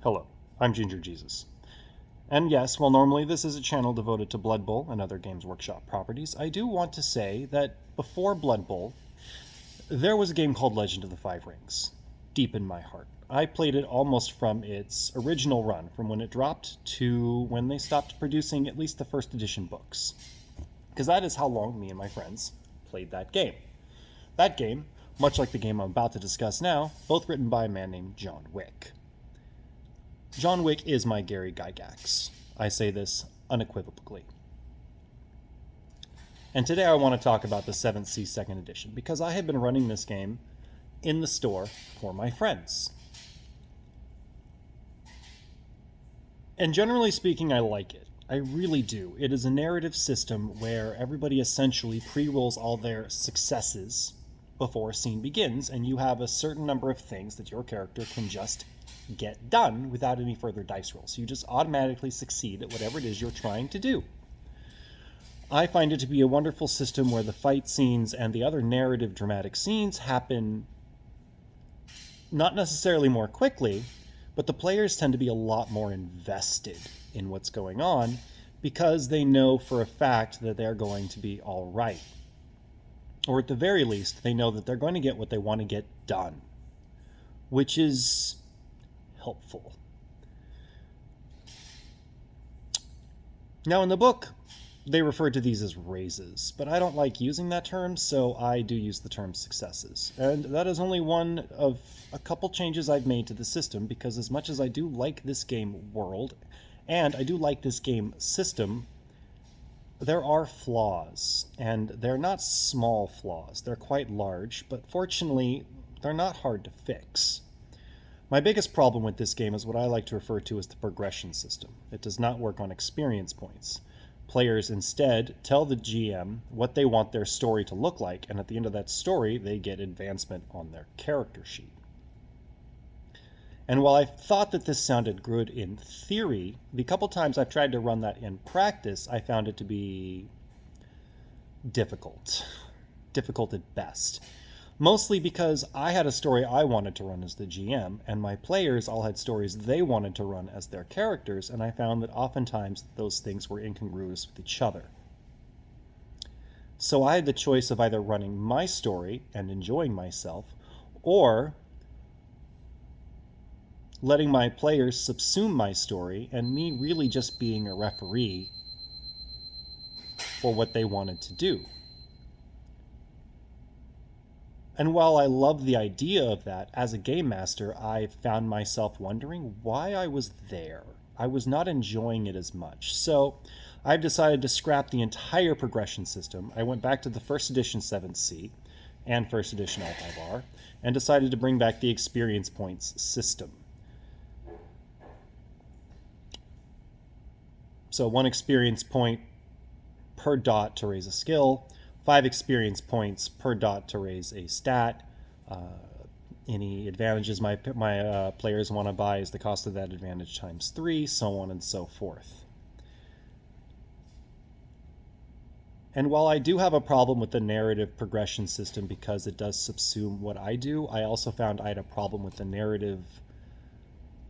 Hello, I'm Ginger Jesus. And yes, while normally this is a channel devoted to Blood Bowl and other Games Workshop properties, I do want to say that before Blood Bowl, there was a game called Legend of the Five Rings, deep in my heart. I played it almost from its original run, from when it dropped to when they stopped producing at least the first edition books. Because that is how long me and my friends played that game. That game, much like the game I'm about to discuss now, both written by a man named John Wick. John Wick is my Gary Gygax. I say this unequivocally. And today I want to talk about the 7th Sea 2nd Edition, because I have been running this game in the store for my friends. And generally speaking, I like it. I really do. It is a narrative system where everybody essentially pre-rolls all their successes before a scene begins, and you have a certain number of things that your character can just get done without any further dice rolls. You just automatically succeed at whatever it is you're trying to do. I find it to be a wonderful system where the fight scenes and the other narrative dramatic scenes happen not necessarily more quickly, but the players tend to be a lot more invested in what's going on because they know for a fact that they're going to be all right. Or at the very least, they know that they're going to get what they want to get done, which is helpful. Now in the book, they refer to these as raises, but I don't like using that term, so I do use the term successes. And that is only one of a couple changes I've made to the system, because as much as I do like this game world, and I do like this game system, there are flaws, and they're not small flaws. They're quite large, but fortunately, they're not hard to fix. My biggest problem with this game is what I like to refer to as the progression system. It does not work on experience points. Players instead tell the GM what they want their story to look like, and at the end of that story, they get advancement on their character sheet. And while I thought that this sounded good in theory, the couple times I've tried to run that in practice, I found it to be difficult. Difficult at best. Mostly because I had a story I wanted to run as the GM, and my players all had stories they wanted to run as their characters, and I found that oftentimes those things were incongruous with each other. So I had the choice of either running my story and enjoying myself, or letting my players subsume my story and me really just being a referee for what they wanted to do. And while I love the idea of that, as a game master, I found myself wondering why I was there. I was not enjoying it as much. So I've decided to scrap the entire progression system. I went back to the first edition 7th Sea and first edition L5R and decided to bring back the experience points system. So 1 experience point per dot to raise a skill, 5 experience points per dot to raise a stat. Any advantages my players want to buy is the cost of that advantage times 3, so on and so forth. And while I do have a problem with the narrative progression system because it does subsume what I do, I also found I had a problem with the narrative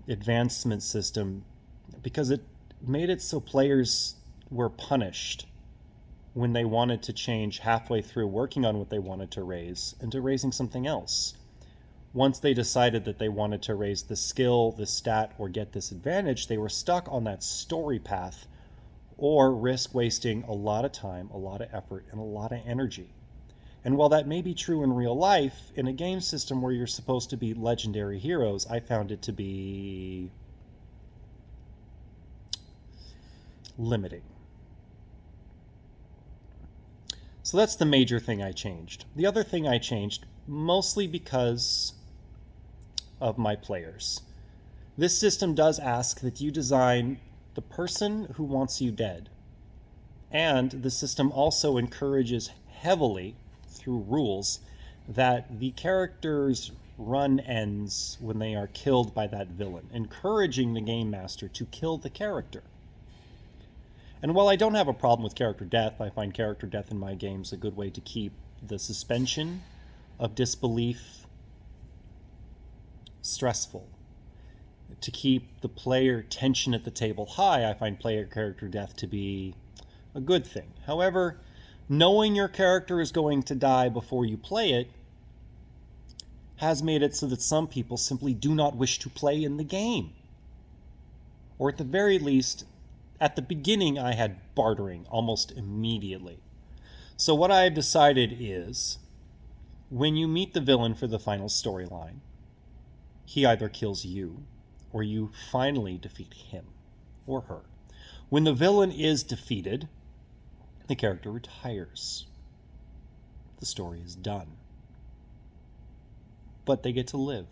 advancement system because it made it so players were punished when they wanted to change halfway through working on what they wanted to raise into raising something else. Once they decided that they wanted to raise the skill, the stat, or get this advantage, they were stuck on that story path or risk wasting a lot of time, a lot of effort, and a lot of energy. And while that may be true in real life, in a game system where you're supposed to be legendary heroes, I found it to be limiting. So that's the major thing I changed. The other thing I changed, mostly because of my players. This system does ask that you design the person who wants you dead. And the system also encourages heavily, through rules, that the character's run ends when they are killed by that villain, encouraging the game master to kill the character. And while I don't have a problem with character death, I find character death in my games a good way to keep the suspension of disbelief stressful. to keep the player tension at the table high, I find player character death to be a good thing. However, knowing your character is going to die before you play it has made it so that some people simply do not wish to play in the game. Or at the very least, at the beginning I had bartering almost immediately. So what I have decided is, when you meet the villain for the final storyline, he either kills you, or you finally defeat him or her. When the villain is defeated, the character retires. The story is done. But they get to live.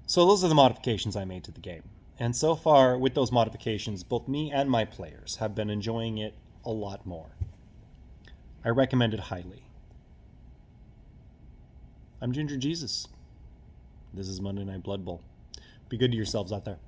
So those are the modifications I made to the game. And so far, with those modifications, both me and my players have been enjoying it a lot more. I recommend it highly. I'm Ginger Jesus. This is Monday Night Blood Bowl. Be good to yourselves out there.